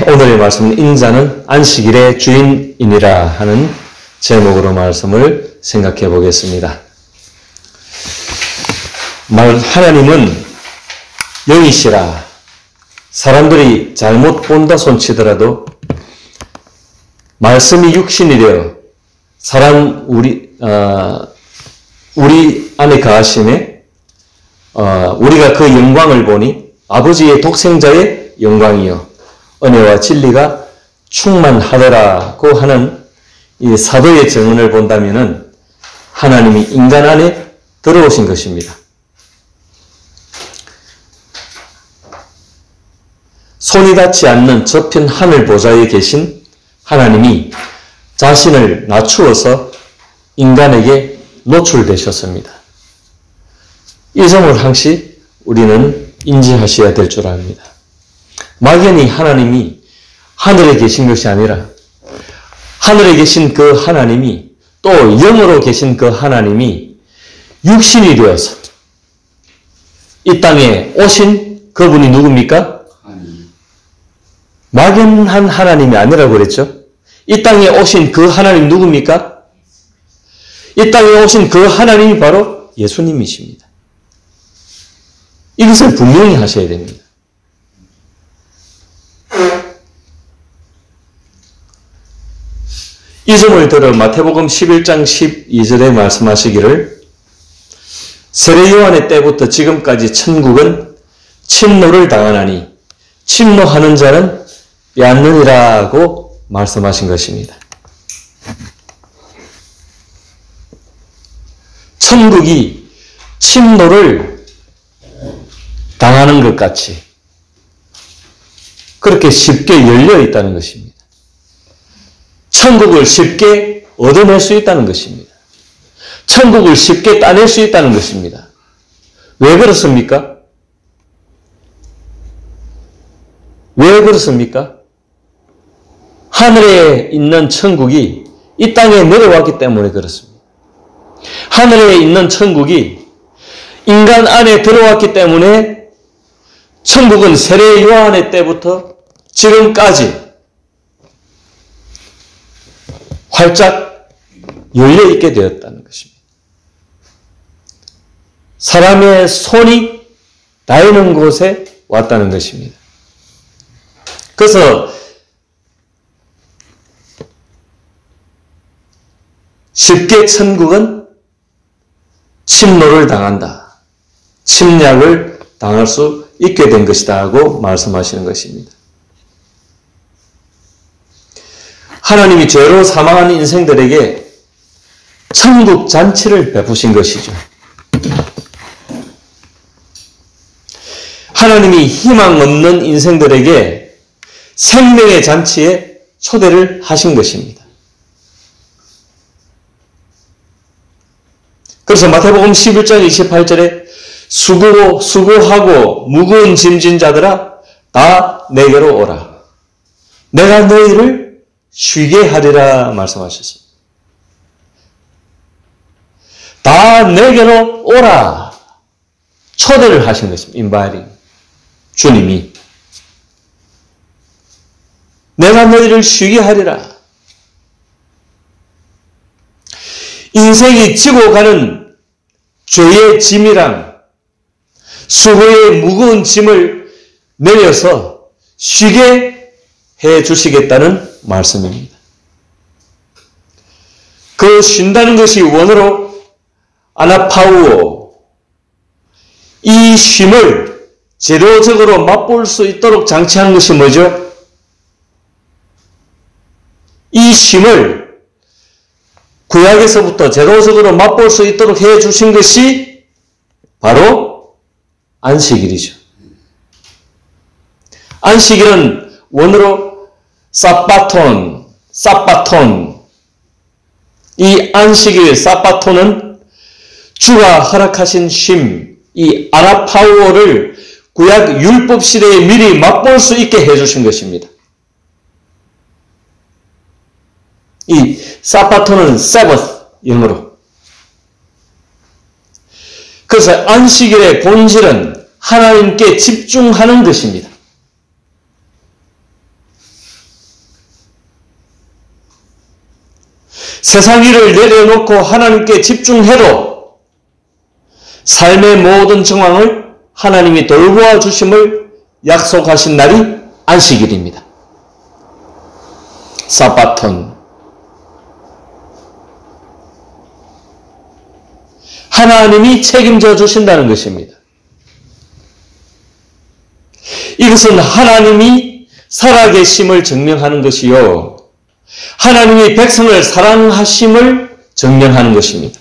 오늘의 말씀은 인자는 안식일의 주인이니라 하는 제목으로 말씀을 생각해 보겠습니다. 하나님은 영이시라. 사람들이 잘못 본다 손치더라도 말씀이 육신이 되어 우리 안에 거하심에 우리가 그 영광을 보니 아버지의 독생자의 영광이요 은혜와 진리가 충만하더라고 하는 이 사도의 증언을 본다면은 하나님이 인간 안에 들어오신 것입니다. 손이 닿지 않는 저편 하늘 보좌에 계신 하나님이 자신을 낮추어서 인간에게 노출되셨습니다. 이 점을 항시 우리는 인지하셔야 될 줄 압니다. 막연히 하나님이 하늘에 계신 것이 아니라 하늘에 계신 그 하나님이 또 영으로 계신 그 하나님이 육신이 되어서 이 땅에 오신 그분이 누굽니까? 막연한 하나님이 아니라고 그랬죠. 이 땅에 오신 그 하나님 누굽니까? 이 땅에 오신 그 하나님이 바로 예수님이십니다. 이것을 분명히 하셔야 됩니다. 이 점을 들어 마태복음 11장 12절에 말씀하시기를 세례 요한의 때부터 지금까지 천국은 침노를 당하나니 침노하는 자는 빼앗느니라고 말씀하신 것입니다. 천국이 침노를 당하는 것 같이 그렇게 쉽게 열려 있다는 것입니다. 천국을 쉽게 얻어낼 수 있다는 것입니다. 천국을 쉽게 따낼 수 있다는 것입니다. 왜 그렇습니까? 왜 그렇습니까? 하늘에 있는 천국이 이 땅에 내려왔기 때문에 그렇습니다. 하늘에 있는 천국이 인간 안에 들어왔기 때문에 천국은 세례 요한의 때부터 지금까지 활짝 열려있게 되었다는 것입니다. 사람의 손이 닿는 곳에 왔다는 것입니다. 그래서 쉽게 천국은 침노를 당한다. 침략을 당할 수 있게 된 것이다 하고 말씀하시는 것입니다. 하나님이 죄로 사망한 인생들에게 천국 잔치를 베푸신 것이죠. 하나님이 희망 없는 인생들에게 생명의 잔치에 초대를 하신 것입니다. 그래서 마태복음 11장 28절에 수고하고 무거운 짐진 자들아 다 내게로 오라. 내가 너희를 쉬게 하리라 말씀하셨습니다. 다 내게로 오라. 초대를 하신 것입니다. inviting. 주님이. 내가 너희를 쉬게 하리라. 인생이 지고 가는 죄의 짐이랑 수고의 무거운 짐을 내려서 쉬게 해 주시겠다는 말씀입니다. 그 쉰다는 것이 원어로 아나파우오. 이 쉼을 제도적으로 맛볼 수 있도록 장치한 것이 뭐죠? 이 쉼을 구약에서부터 제도적으로 맛볼 수 있도록 해 주신 것이 바로 안식일이죠. 안식일은 원어로 사바톤. 이 안식일 사바톤은 주가 허락하신 쉼, 이 아나파우오를 구약 율법 시대에 미리 맛볼 수 있게 해주신 것입니다. 이 사바톤은 세버스 영어로. 그래서 안식일의 본질은 하나님께 집중하는 것입니다. 세상 일을 내려놓고 하나님께 집중해도 삶의 모든 정황을 하나님이 돌보아 주심을 약속하신 날이 안식일입니다. 사바톤. 하나님이 책임져 주신다는 것입니다. 이것은 하나님이 살아계심을 증명하는 것이요, 하나님이 백성을 사랑하심을 증명하는 것입니다.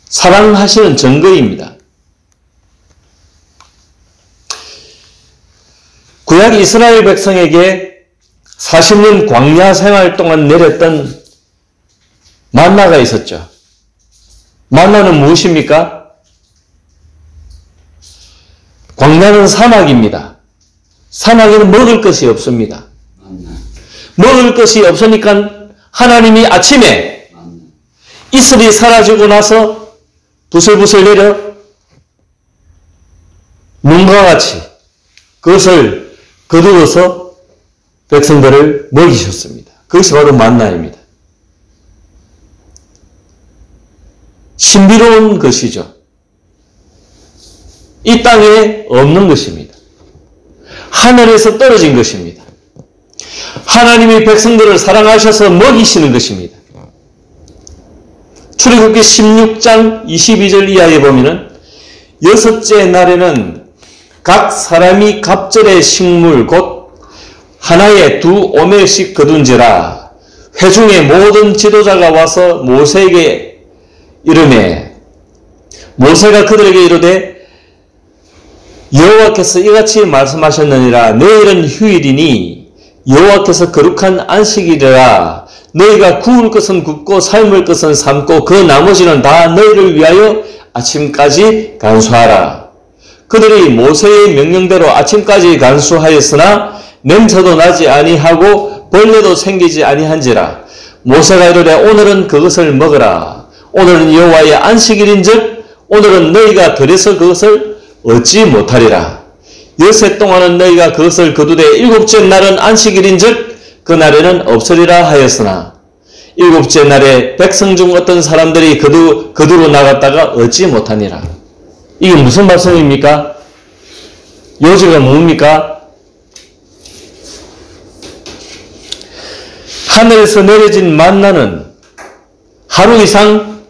사랑하시는 증거입니다. 구약 이스라엘 백성에게 40년 광야 생활 동안 내렸던 만나가 있었죠. 만나는 무엇입니까? 광야는 사막입니다. 사막에는 먹을 것이 없습니다. 먹을 것이 없으니까 하나님이 아침에 이슬이 사라지고 나서 부슬부슬 내려 눈과 같이 그것을 거두어서 백성들을 먹이셨습니다. 그것이 바로 만나입니다. 신비로운 것이죠. 이 땅에 없는 것입니다. 하늘에서 떨어진 것입니다. 하나님이 백성들을 사랑하셔서 먹이시는 것입니다. 출애굽기 16장 22절 이하에 보면은 여섯째 날에는 각 사람이 갑절의 식물 곧 하나에 2오멜씩 거둔지라. 회중의 모든 지도자가 와서 모세에게 이르매 모세가 그들에게 이르되 여호와께서 이같이 말씀하셨느니라. 내일은 휴일이니 여호와께서 거룩한 안식일이라. 너희가 구울 것은 굽고 삶을 것은 삶고 그 나머지는 다 너희를 위하여 아침까지 간수하라. 그들이 모세의 명령대로 아침까지 간수하였으나 냄새도 나지 아니하고 벌레도 생기지 아니한지라. 모세가 이르되 오늘은 그것을 먹으라. 오늘은 여호와의 안식일인즉 오늘은 너희가 들에서 그것을 얻지 못하리라. 엿새 동안은 너희가 그것을 거두되 일곱째 날은 안식일인즉 그날에는 없으리라 하였으나 일곱째 날에 백성 중 어떤 사람들이 거두러 나갔다가 얻지 못하니라. 이게 무슨 말씀입니까? 요지가 뭡니까? 하늘에서 내려진 만나는 하루 이상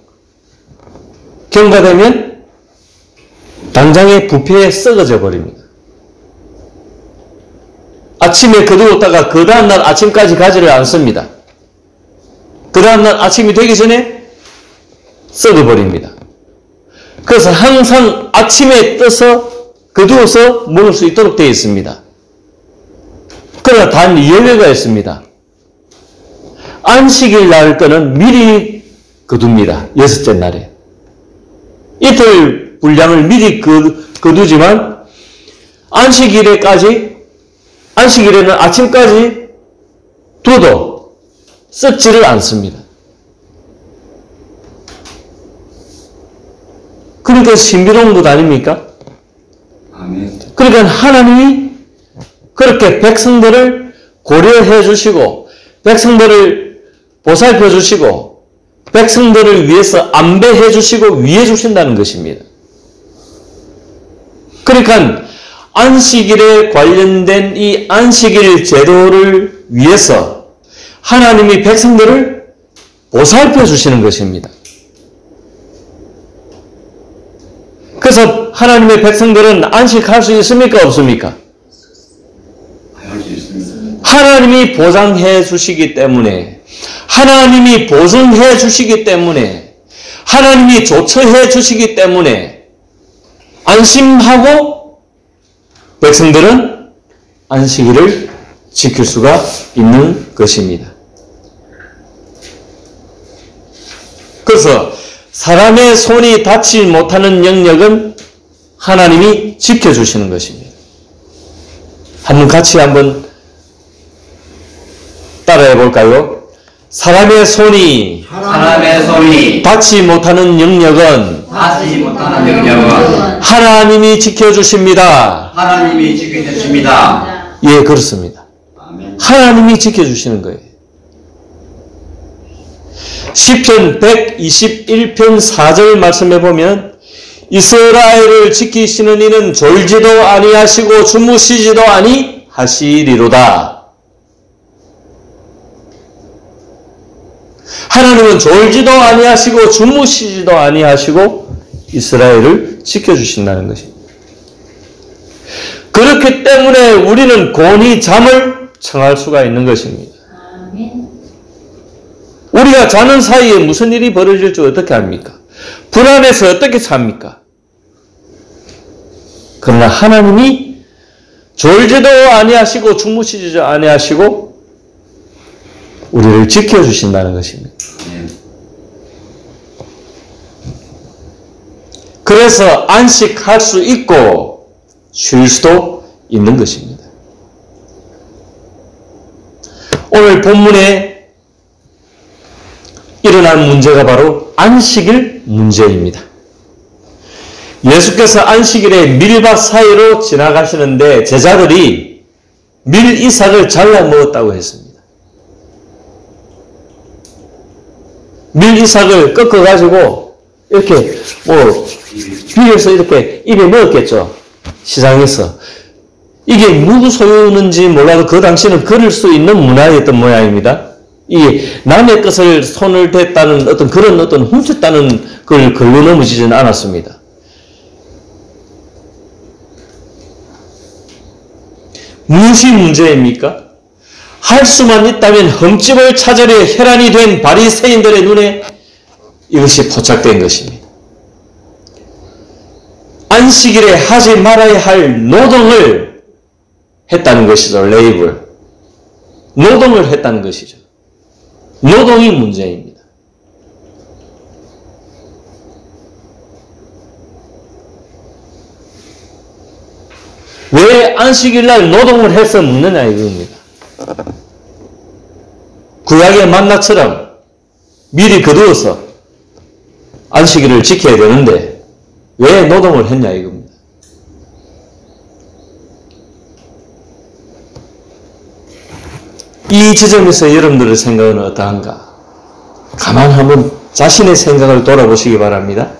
경과되면 당장에 부패에 썩어져 버립니다. 아침에 거두었다가 그 다음날 아침까지 가지를 않습니다. 그 다음날 아침이 되기 전에 썩어버립니다. 그래서 항상 아침에 떠서 거두어서 먹을 수 있도록 되어 있습니다. 그러나 단 예외가 있습니다. 안식일 날 거는 미리 거둡니다. 여섯째 날에. 이틀 분량을 미리 거두지만 안식일에는 아침까지 둬도 썩지를 않습니다. 그러니까 신비로운 것 아닙니까? 아멘. 그러니까 하나님이 그렇게 백성들을 고려해 주시고 백성들을 보살펴 주시고 백성들을 위해서 안배해 주시고 위해 주신다는 것입니다. 그러니까 안식일에 관련된 이 안식일 제도를 위해서 하나님이 백성들을 보살펴 주시는 것입니다. 그래서 하나님의 백성들은 안식할 수 있습니까? 없습니까? 할 수 있습니다. 하나님이 보장해 주시기 때문에, 하나님이 보증해 주시기 때문에, 하나님이 조처해 주시기 때문에 안심하고 백성들은 안식일을 지킬 수가 있는 것입니다. 그래서 사람의 손이 닿지 못하는 영역은 하나님이 지켜주시는 것입니다. 같이 한번 따라해 볼까요? 사람의 손이 닿지 못하는 영역은 하나님이 지켜주십니다. 하나님이 지켜주십니다. 예, 그렇습니다. 아멘. 하나님이 지켜주시는 거예요. 시편 121편 4절 말씀해 보면 이스라엘을 지키시는 이는 졸지도 아니하시고 주무시지도 아니하시리로다. 하나님은 졸지도 아니하시고 주무시지도 아니하시고 이스라엘을 지켜주신다는 것입니다. 그렇기 때문에 우리는 곤히 잠을 청할 수가 있는 것입니다. 우리가 자는 사이에 무슨 일이 벌어질지 어떻게 합니까? 불안해서 어떻게 삽니까? 그러나 하나님이 졸지도 아니하시고 주무시지도 아니하시고 우리를 지켜주신다는 것입니다. 그래서 안식할 수 있고 쉴 수도 있는 것입니다. 오늘 본문에 일어난 문제가 바로 안식일 문제입니다. 예수께서 안식일에 밀밭 사이로 지나가시는데 제자들이 밀이삭을 잘라 먹었다고 했습니다. 밀이삭을 꺾어가지고 이렇게 비벼서 이렇게 입에 넣었겠죠. 시장에서. 이게 누구 소유는지 몰라도 그 당시는 그럴 수 있는 문화였던 모양입니다. 이게 남의 것을 손을 댔다는 그런 훔쳤다는 걸 걸로 넘어지지는 않았습니다. 무엇이 문제입니까? 할 수만 있다면 흠집을 찾으려 혈안이 된 바리새인들의 눈에 이것이 포착된 것입니다. 안식일에 하지 말아야 할 노동을 했다는 것이죠. 레이블. 노동을 했다는 것이죠. 노동이 문제입니다. 왜 안식일날 노동을 해서 먹느냐 이겁니다. 구약의 만나처럼 미리 거두어서 안식일을 지켜야 되는데 왜 노동을 했냐 이겁니다. 이 지점에서 여러분들의 생각은 어떠한가? 가만 한번 자신의 생각을 돌아보시기 바랍니다.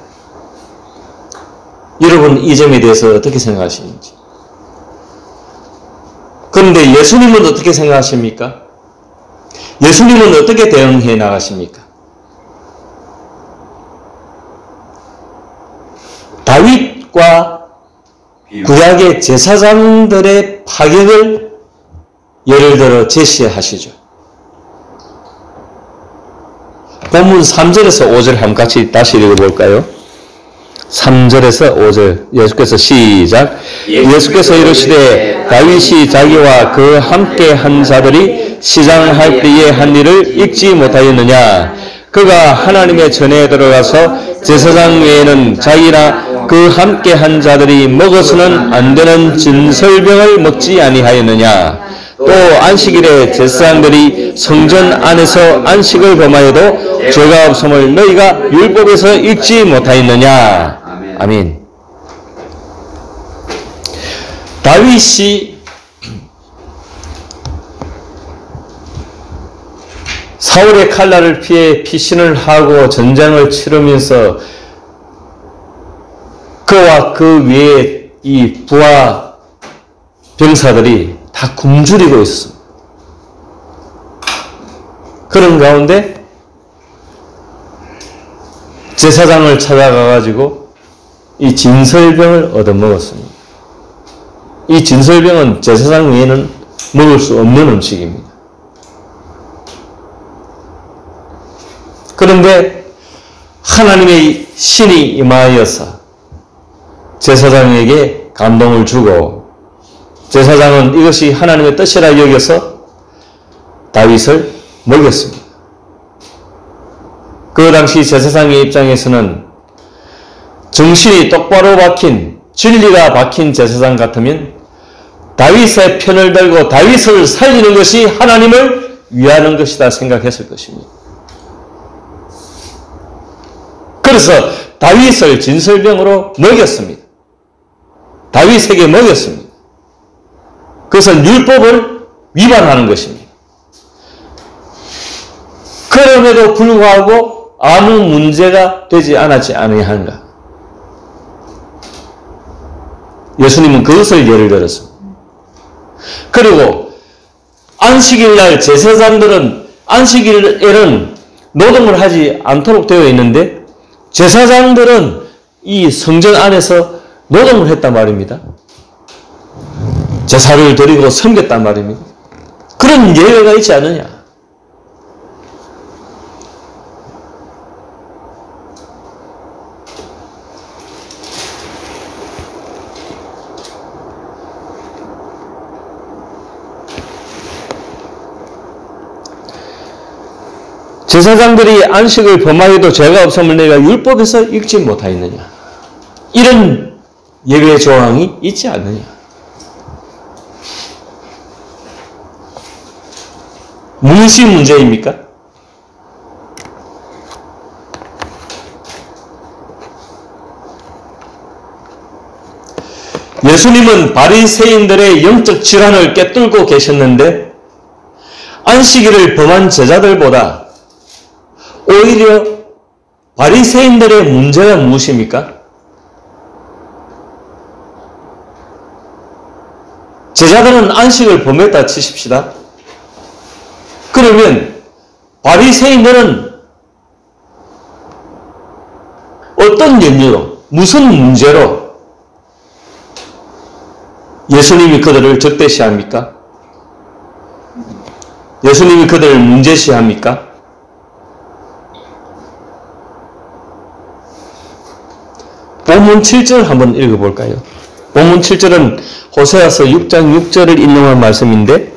여러분 이 점에 대해서 어떻게 생각하시는지. 그런데 예수님은 어떻게 생각하십니까? 예수님은 어떻게 대응해 나가십니까? 다윗과 구약의 제사장들의 파격을 예를 들어 제시하시죠. 본문 3절에서 5절 한번 같이 다시 읽어볼까요? 3절에서 5절 예수께서 시작. 예수께서 이르시되 다윗이 자기와 그 함께 한 자들이 시장할 때에 한 일을 잊지 못하였느냐. 그가 하나님의 전에 들어가서 제사장 외에는 자기나 그 함께 한 자들이 먹어서는 안 되는 진설병을 먹지 아니하였느냐. 또 안식일에 제사장들이 성전 안에서 안식을 범하여도 죄가 없음을 너희가 율법에서 읽지 못하였느냐. 아멘. 다윗이 사울의 칼날을 피해 피신을 하고 전쟁을 치르면서 그와 그 위에 이 부하 병사들이 다 굶주리고 있었습니다. 그런 가운데 제사장을 찾아가가지고 이 진설병을 얻어먹었습니다. 이 진설병은 제사장 외에는 먹을 수 없는 음식입니다. 그런데 하나님의 신이 임하여서 제사장에게 감동을 주고 제사장은 이것이 하나님의 뜻이라 여겨서 다윗을 먹였습니다. 그 당시 제사장의 입장에서는 정신이 똑바로 박힌 진리가 박힌 제사장 같으면 다윗의 편을 들고 다윗을 살리는 것이 하나님을 위하는 것이다 생각했을 것입니다. 그래서 다윗을 진설병으로 먹였습니다. 다윗에게 먹였습니다. 그것은 율법을 위반하는 것입니다. 그 그럼에도 불구하고 아무 문제가 되지 않았지 아니한가? 예수님은 그것을 예를 들었습니다. 그리고 안식일날 제사장들은 안식일에는 노동을 하지 않도록 되어 있는데 제사장들은 이 성전 안에서 노동을 했단 말입니다. 제사를 드리고 섬겼단 말입니다. 그런 예외가 있지 않느냐? 제사장들이 안식을 범하여도 죄가 없음을 내가 율법에서 읽지 못하였느냐? 이런 예외 조항이 있지 않느냐? 무엇이 문제입니까? 예수님은 바리새인들의 영적 질환을 꿰뚫고 계셨는데 안식일을 범한 제자들보다 오히려 바리새인들의 문제가 무엇입니까? 제자들은 안식을 범했다 치십시다. 그러면 바리새인들은 어떤 연유로, 무슨 문제로 예수님이 그들을 적대시합니까? 예수님이 그들을 문제시합니까? 본문 7절 한번 읽어볼까요? 본문 7절은 호세아서 6장 6절을 인용한 말씀인데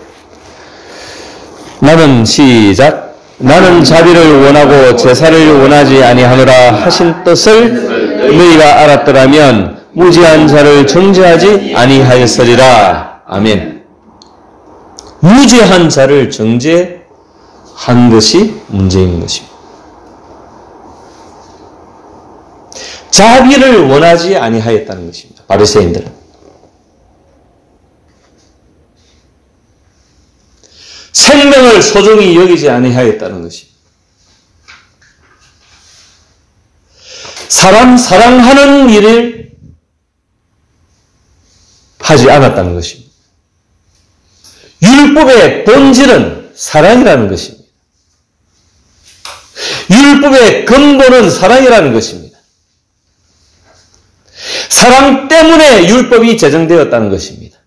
나는 시작 나는 자비를 원하고 제사를 원하지 아니하노라 하신 뜻을 너희가 알았더라면 무지한 자를 정죄하지 아니하였으리라. 아멘. 무지한 자를 정죄한 것이 문제인 것입니다. 자비를 원하지 아니하였다는 것입니다. 바리새인들은. 생명을 소중히 여기지 아니하였다는 것입니다. 사람 사랑하는 일을 하지 않았다는 것입니다. 율법의 본질은 사랑이라는 것입니다. 율법의 근본은 사랑이라는 것입니다. 사랑 때문에 율법이 제정되었다는 것입니다.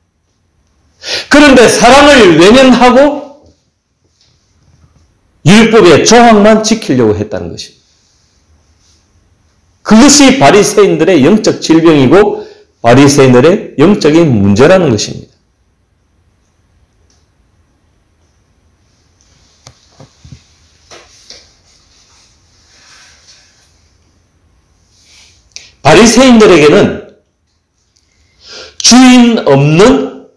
그런데 사랑을 외면하고 율법의 조항만 지키려고 했다는 것입니다. 그것이 바리새인들의 영적 질병이고 바리새인들의 영적인 문제라는 것입니다. 바리새인들에게는 주인 없는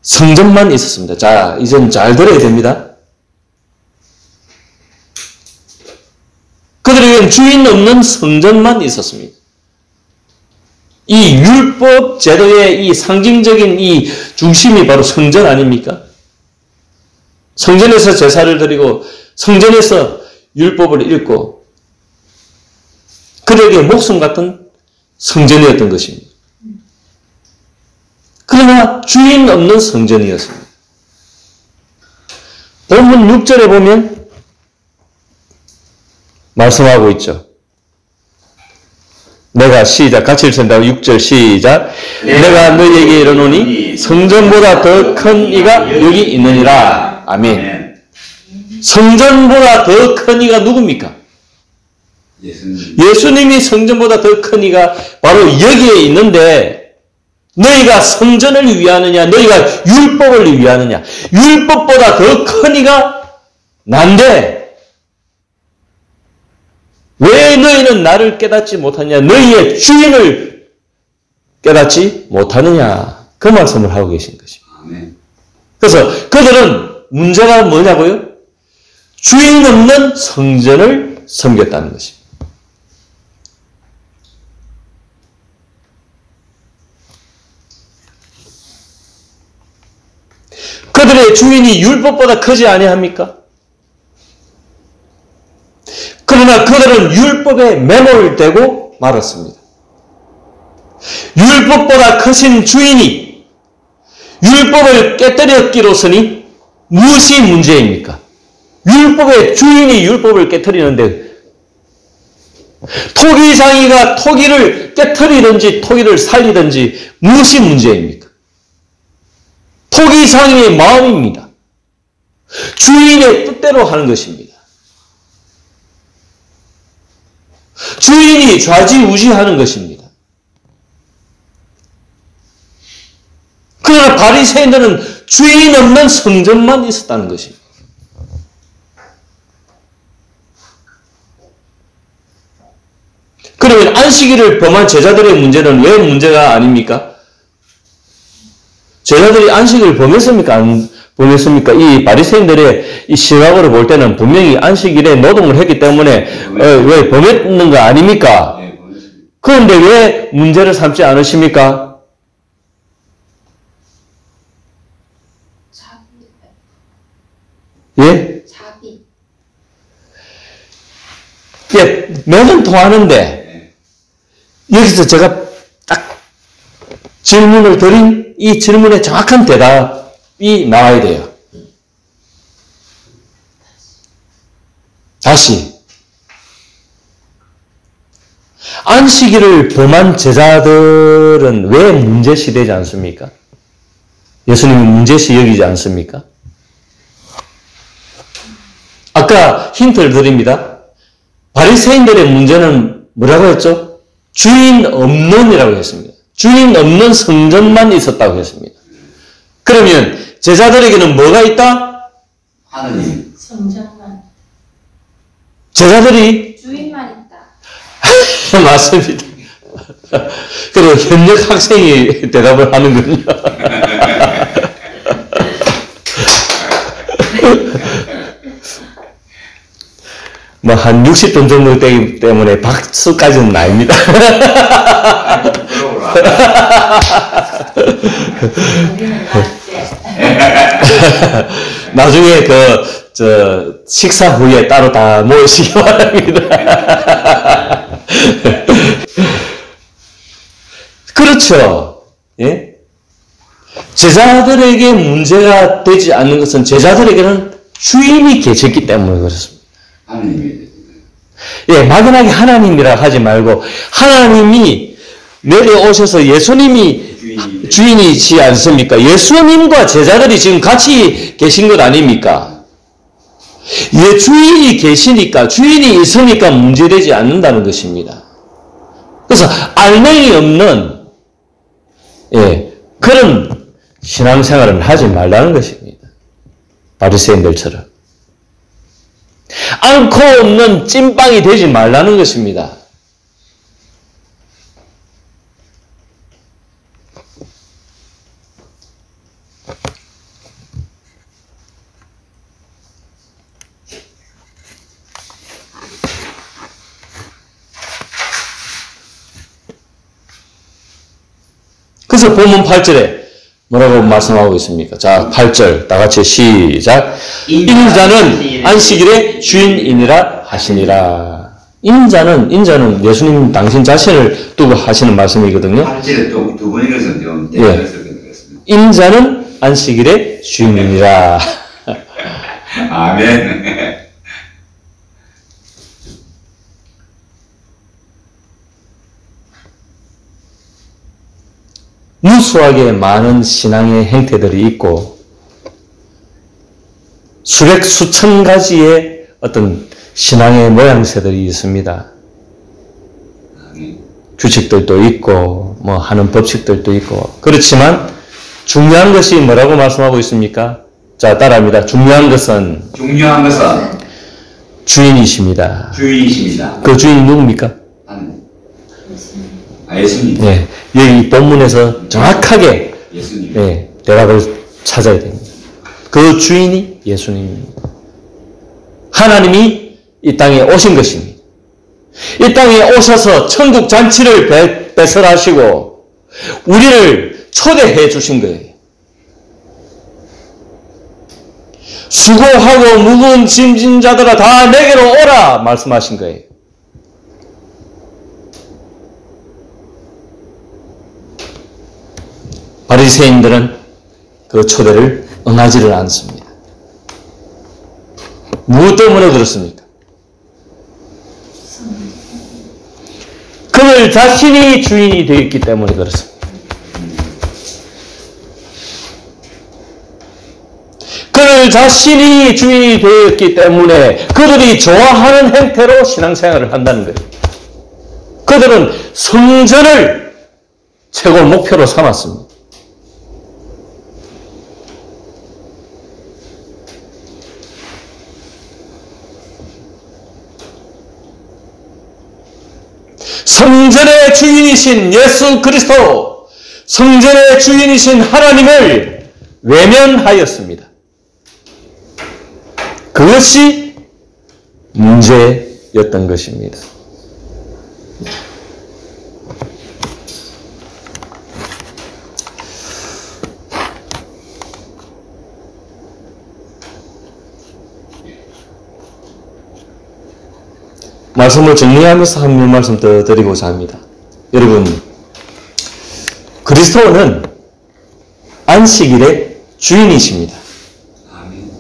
성전만 있었습니다. 자, 이젠 잘 들어야 됩니다. 그들에게는 주인 없는 성전만 있었습니다. 이 율법 제도의 이 상징적인 이 중심이 바로 성전 아닙니까? 성전에서 제사를 드리고 성전에서 율법을 읽고 그들에게 목숨 같은 성전이었던 것입니다. 그러나 주인 없는 성전이었습니다. 본문 6절에 보면 말씀하고 있죠. 내가 시작 같이 읽습니다. 6절 시작 내가 너희에게 이르노니 성전보다 더 큰 이가 여기 있느니라. 아멘. 성전보다 더 큰 이가 누굽니까? 예수님이 성전보다 더 큰 이가 바로 여기에 있는데 너희가 성전을 위하느냐 너희가 율법을 위하느냐 율법보다 더 큰 이가 난데 왜 너희는 나를 깨닫지 못하냐 너희의 주인을 깨닫지 못하느냐 그 말씀을 하고 계신 것입니다. 그래서 그들은 문제가 뭐냐고요? 주인 없는 성전을 섬겼다는 것입니다. 그들의 주인이 율법보다 크지 아니합니까? 그러나 그들은 율법에 매몰되고 말았습니다. 율법보다 크신 주인이 율법을 깨뜨렸기로서니 무엇이 문제입니까? 율법의 주인이 율법을 깨뜨리는데 토기장이가 토기를 깨뜨리든지 토기를 살리든지 무엇이 문제입니까? 토기장이의 마음입니다. 주인의 뜻대로 하는 것입니다. 주인이 좌지우지하는 것입니다. 그러나 바리새인들은 주인 없는 성전만 있었다는 것입니다. 그러면 안식일을 범한 제자들의 문제는 왜 문제가 아닙니까? 제자들이 안식일을 범했습니까? 안 범했습니까? 이 바리새인들의 이 시각으로 볼 때는 분명히 안식일에 노동을 했기 때문에 왜 범했는 거 아닙니까? 그런데 왜 문제를 삼지 않으십니까? 예? 자비. 예, 매는 통하는데 여기서 제가 딱 질문을 드린 이 질문에 정확한 대답이 나와야 돼요. 다시 안식일을 범한 제자들은 왜 문제시되지 않습니까? 예수님이 문제시 여기지 않습니까? 아까 힌트를 드립니다. 바리새인들의 문제는 뭐라고 했죠? 주인 없는이라고 했습니다. 주인 없는 성전만 있었다고 했습니다. 그러면 제자들에게는 뭐가 있다? 하느님. 성전만. 제자들이 주인만 있다. 맞습니다. 그리고 현역 학생이 대답을 하는군요. 뭐 한 60점 정도 되기 때문에 박수까지는 아닙니다. 나중에 식사 후에 따로 다 모이시기 바랍니다. 그렇죠. 예? 제자들에게 문제가 되지 않는 것은 제자들에게는 주인이 계셨기 때문에 그렇습니다. 하느님이. 예, 막연하게 하나님이라 하지 말고 하나님이 내려오셔서 예수님이 주인이지 않습니까? 예수님과 제자들이 지금 같이 계신 것 아닙니까? 예, 주인이 계시니까, 주인이 있으니까 문제되지 않는다는 것입니다. 그래서 알맹이 없는 그런 신앙생활을 하지 말라는 것입니다. 바리새인들처럼. 않고 없는 찐빵이 되지 말라는 것입니다. 그래서 본문 8절에 뭐라고 말씀하고 있습니까? 자, 8절 다 같이 시작. 인자는 안식일의 주인이니라 하시니라. 인자는 예수님 당신 자신을 두고 하시는 말씀이거든요. 8절에 또 두 번 읽어서 좀 예. 그렇습니다. 인자는 안식일의 주인이니라. 아멘. 무수하게 많은 신앙의 행태들이 있고 수백 수천 가지의 어떤 신앙의 모양새들이 있습니다. 규칙들도 있고 뭐 하는 법칙들도 있고 그렇지만 중요한 것이 뭐라고 말씀하고 있습니까? 자, 따라합니다. 중요한 것은 주인이십니다. 주인이십니다. 그 주인이 누굽니까? 예수님. 네, 여기 본문에서 정확하게 예수님. 대답을 찾아야 됩니다. 그 주인이 예수님입니다. 하나님이 이 땅에 오신 것입니다. 이 땅에 오셔서 천국 잔치를 배설하시고 우리를 초대해 주신 거예요. 수고하고 무거운 짐진 자들아 다 내게로 오라 말씀하신 거예요. 바리새인들은 그 초대를 응하지를 않습니다. 무엇 때문에 그렇습니까? 그들 자신이 주인이 되었기 때문에 그렇습니다. 그들 자신이 주인이 되었기 때문에 그들이 좋아하는 행태로 신앙생활을 한다는 거예요. 그들은 성전을 최고 목표로 삼았습니다. 성전의 주인이신 예수 그리스도, 성전의 주인이신 하나님을 외면하였습니다. 그것이 문제였던 것입니다. 말씀을 정리하면서 한 말씀 더 드리고자 합니다. 여러분, 그리스도는 안식일의 주인이십니다. 아멘.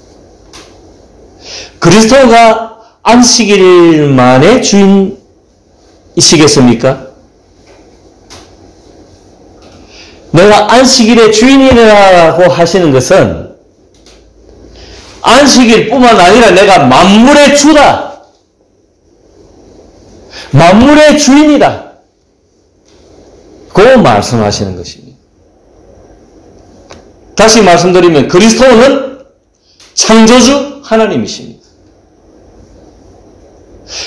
그리스도가 안식일만의 주인이시겠습니까? 내가 안식일의 주인이라고 하시는 것은 안식일뿐만 아니라 내가 만물의 주다. 만물의 주인이다. 그 말씀하시는 것입니다. 다시 말씀드리면 그리스도는 창조주 하나님이십니다.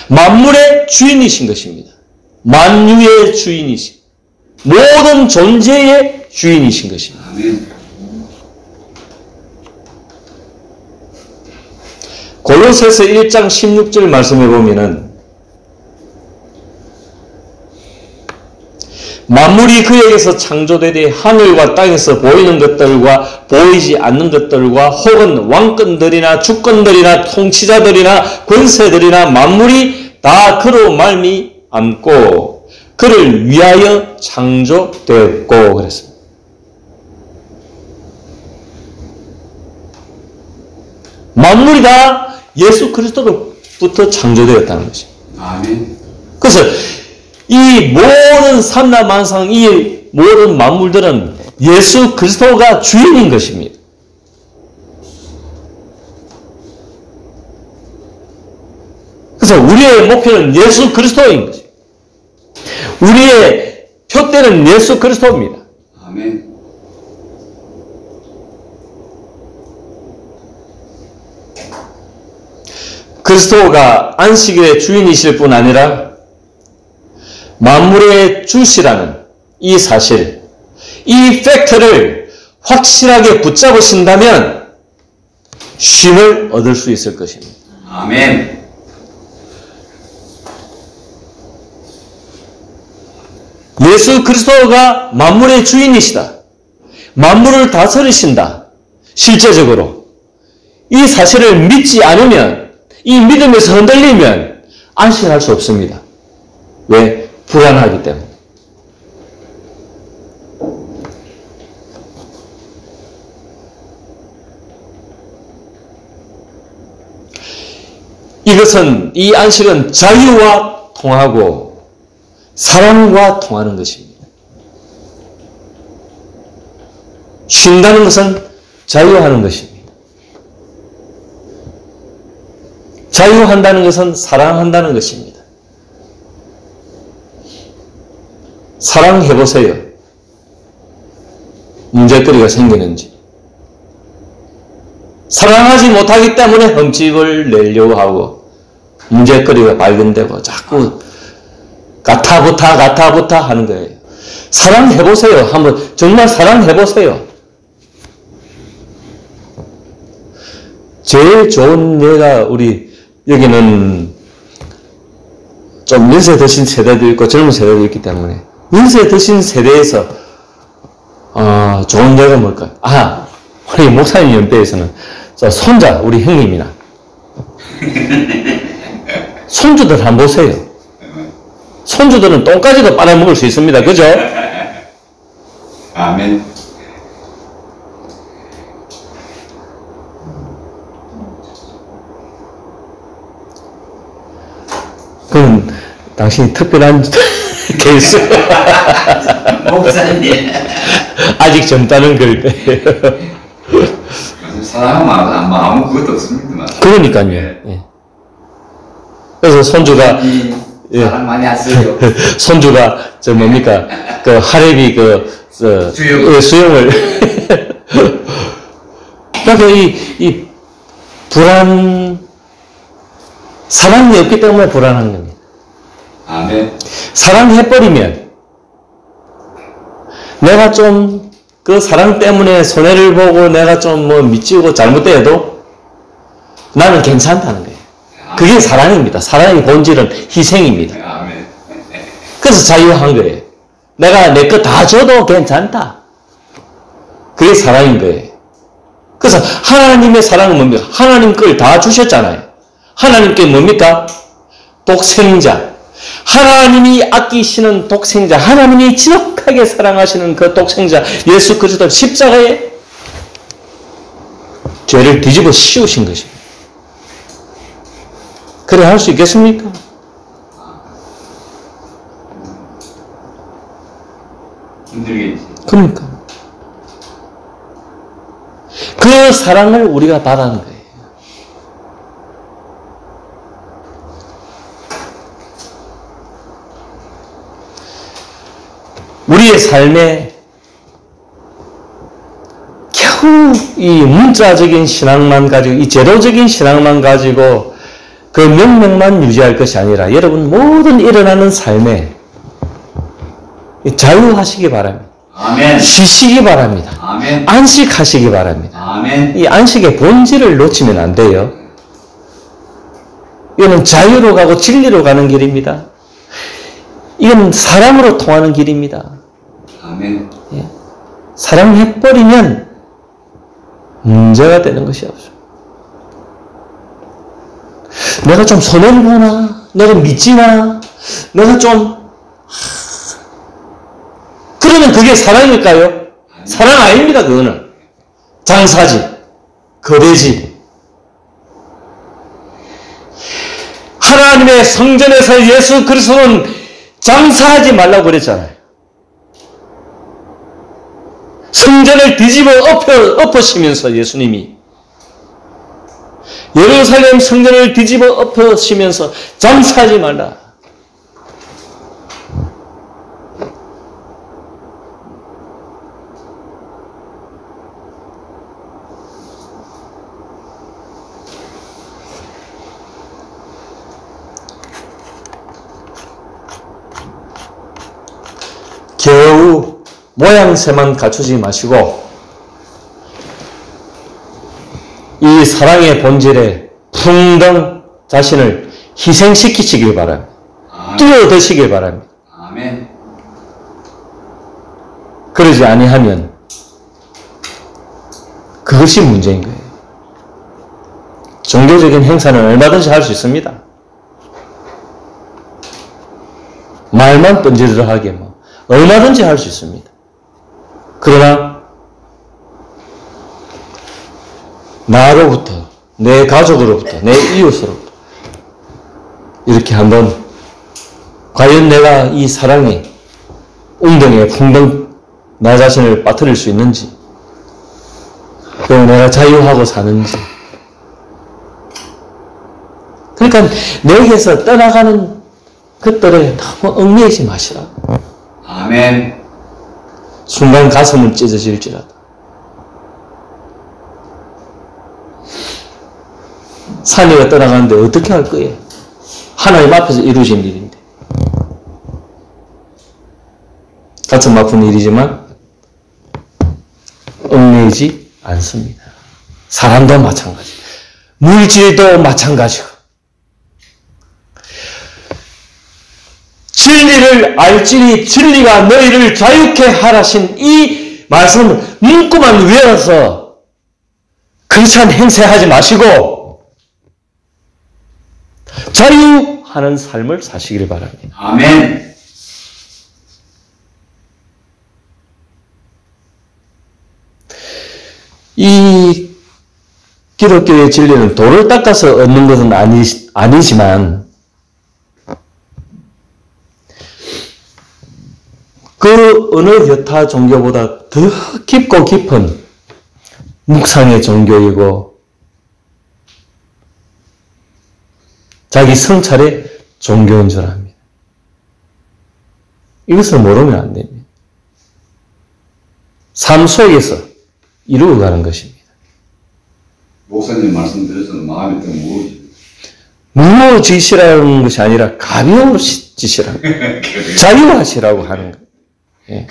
만물의 주인이신 것입니다. 만유의 주인이신, 모든 존재의 주인이신 것입니다. 아멘. 골로새서 1장 16절 말씀해 보면은 만물이 그에게서 창조되되 하늘과 땅에서 보이는 것들과 보이지 않는 것들과 혹은 왕권들이나 주권들이나 통치자들이나 권세들이나 만물이 다 그로 말미암고 그를 위하여 창조되었고 그랬습니다. 만물이 다 예수 그리스도로부터 창조되었다는 것입니다. 아멘. 그래서 이 모든 삼라만상, 이 모든 만물들은 예수 그리스도가 주인인 것입니다. 그래서 우리의 목표는 예수 그리스도인 것입니다. 우리의 표대는 예수 그리스도입니다. 아멘. 그리스도가 안식일의 주인이실 뿐 아니라 만물의 주시라는 이 사실, 이 팩트를 확실하게 붙잡으신다면 쉼을 얻을 수 있을 것입니다. 아멘. 예수 그리스도가 만물의 주인이시다. 만물을 다스리신다. 실제적으로. 이 사실을 믿지 않으면, 이 믿음에서 흔들리면 안식할 수 없습니다. 왜? 불안하기 때문에. 이것은, 이 안식은 자유와 통하고 사랑과 통하는 것입니다. 쉰다는 것은 자유하는 것입니다. 자유한다는 것은 사랑한다는 것입니다. 사랑해보세요. 문제거리가 생기는지. 사랑하지 못하기 때문에 흠집을 내려고 하고 문제거리가 발견되고 자꾸 가타부타 하는 거예요. 사랑해보세요. 한번 정말 사랑해보세요. 제일 좋은 예가 우리 여기는 좀 연세 드신 세대도 있고 젊은 세대도 있기 때문에 연세 드신 세대에서 좋은 예가 뭘까요? 우리 목사님 연배에서는 자, 손자, 우리 형님이나. 손주들 한번 보세요. 손주들은 똥까지도 빨아먹을 수 있습니다. 그죠? 아멘. 그럼 당신이 특별한 케이스. 목사님. 아직 젊다는 걸 거예요. 사랑하면 아무 그것도 없습니다. 그러니까요. 예. 그래서 손주가 사랑 많이 하세요. 손주가 저 뭡니까 그 하레비 수영을 그러니까 이 사랑이 없기 때문에 불안한 겁니다. 아멘. 사랑해버리면 내가 좀 그 사랑 때문에 손해를 보고 내가 좀 뭐 미치고 잘못돼도 나는 괜찮다는 거예요. 그게 사랑입니다. 사랑의 본질은 희생입니다. 아멘. 그래서 자유한 거예요. 내가 내 거 다 줘도 괜찮다. 그게 사랑인 거예요. 그래서 하나님의 사랑은 뭡니까? 하나님 걸 다 주셨잖아요. 하나님께 뭡니까? 독생자. 하나님이 아끼시는 독생자. 하나님이 지독하게 사랑하시는 그 독생자 예수 그리스도 십자가에 죄를 뒤집어 씌우신 것입니다. 그래 할 수 있겠습니까? 힘들겠지. 그러니까 그 사랑을 우리가 받아는 거예요. 우리의 삶에 겨우 이 문자적인 신앙만 가지고 이 제도적인 신앙만 가지고 그 명령만 유지할 것이 아니라 여러분 모든 일어나는 삶에 자유하시기 바랍니다. 아멘. 쉬시기 바랍니다. 아멘. 안식하시기 바랍니다. 아멘. 이 안식의 본질을 놓치면 안 돼요. 이거는 자유로 가고 진리로 가는 길입니다. 이건 사랑으로 통하는 길입니다. 아멘. 예. 사랑해버리면 문제가 되는 것이 없어요. 내가 좀 손해를 보나? 내가 미치나? 내가 좀 그러면 그게 사랑일까요? 사랑 아닙니다. 그거는 장사지, 거래지. 하나님의 성전에서 예수 그리스도는 장사하지 말라고 그랬잖아요. 성전을 뒤집어 엎으시면서 예수님이 예루살렘 성전을 뒤집어 엎으시면서 장사하지 말라. 겨우 모양새만 갖추지 마시고 이 사랑의 본질에 풍덩 자신을 희생시키시길 바랍니다. 뛰어드시길 바랍니다. 아멘. 그러지 아니하면 그것이 문제인 거예요. 종교적인 행사는 얼마든지 할 수 있습니다. 말만 뻔질하게 뭐 얼마든지 할 수 있습니다. 그러나 나로부터, 내 가족으로부터, 내 이웃으로부터 이렇게 한번 과연 내가 이 사랑에 웅덩이에 풍덩 나 자신을 빠뜨릴 수 있는지, 그리고 내가 자유하고 사는지. 그러니까 내게서 떠나가는 것들에 너무 얽매이지 마시라. 아멘. 순간 가슴은 찢어질지라도. 사내가 떠나가는데 어떻게 할 거예요? 하나님 앞에서 이루어진 일인데. 가슴 아픈 일이지만 얽매이지 않습니다. 사람도 마찬가지. 물질도 마찬가지고. 진리를 알지니 진리가 너희를 자유케 하라신 이 말씀을 문구만 외워서 그 거창한 행세하지 마시고 자유하는 삶을 사시기를 바랍니다. 아멘. 이 기독교의 진리는 돌을 닦아서 얻는 것은 아니지만 그 어느 여타 종교보다 더 깊고 깊은 묵상의 종교이고 자기 성찰의 종교인 줄 압니다. 이것을 모르면 안 됩니다. 삶 속에서 이루어가는 것입니다. 목사님 말씀 드려서 마음이 더 무너지시라는 것이 아니라 가벼우시라고 자유하시라고 하는 거예요.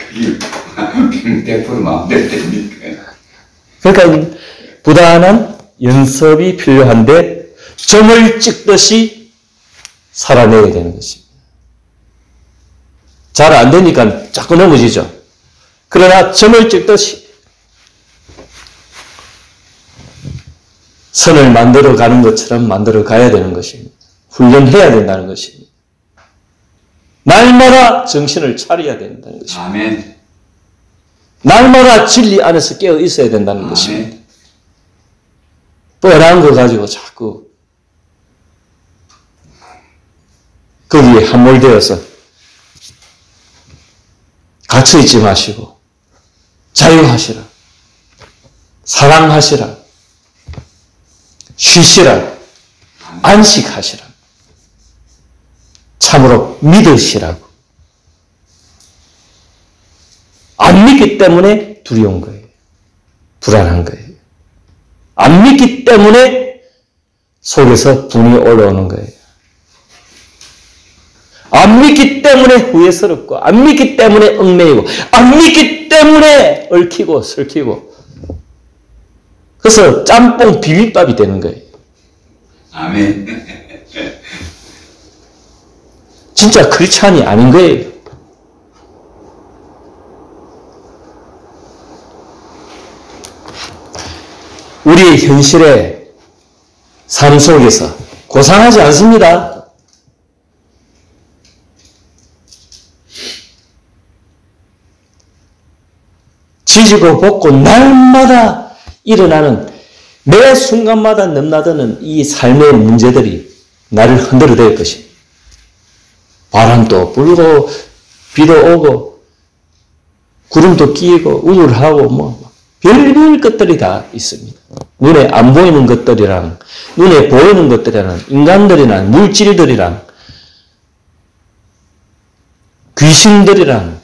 그게 100% 마음대로 됩니까? 그러니까 부단한 연습이 필요한데 점을 찍듯이 살아내야 되는 것입니다. 잘 안 되니까 자꾸 넘어지죠. 그러나 점을 찍듯이 선을 만들어 가는 것처럼 만들어 가야 되는 것입니다. 훈련해야 된다는 것입니다. 날마다 정신을 차려야 된다는 것입니다. 아멘. 날마다 진리 안에서 깨어 있어야 된다는 것입니다. 뻔한 거 가지고 자꾸 거기에 함몰되어서 갇혀있지 마시고 자유하시라, 사랑하시라, 쉬시라, 안식하시라, 참으로 믿으시라고. 안 믿기 때문에 두려운 거예요. 불안한 거예요. 안 믿기 때문에 속에서 분이 올라오는 거예요. 안 믿기 때문에 후회스럽고, 안 믿기 때문에 얽매이고, 안 믿기 때문에 얽히고 설키고, 그래서 짬뽕 비빔밥이 되는 거예요. 아멘. 진짜 크리스찬이 아닌 거예요. 우리의 현실의 삶 속에서 고상하지 않습니다. 지지고 볶고 날마다 일어나는 매 순간마다 넘나드는 이 삶의 문제들이 나를 흔들어댈 것입니다. 바람도 불고 비도 오고 구름도 끼고 우울하고 뭐 별별 것들이 다 있습니다. 눈에 안 보이는 것들이랑 눈에 보이는 것들이랑 인간들이랑 물질들이랑 귀신들이랑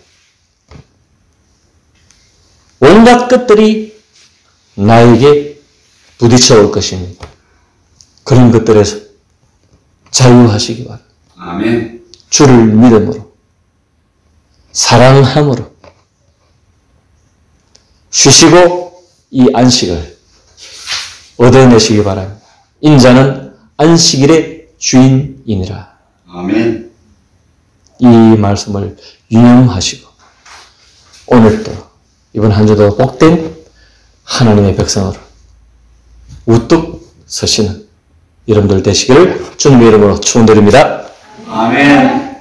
온갖 것들이 나에게 부딪혀 올 것입니다. 그런 것들에서 자유하시기 바랍니다. 아멘. 주를 믿음으로 사랑함으로 쉬시고 이 안식을 얻어내시기 바랍니다. 인자는 안식일의 주인이니라. 아멘. 이 말씀을 유념하시고 오늘도 이번 한 주도 복된 하나님의 백성으로 우뚝 서시는 여러분들 되시기를 주님의 이름으로 축원드립니다. 아멘.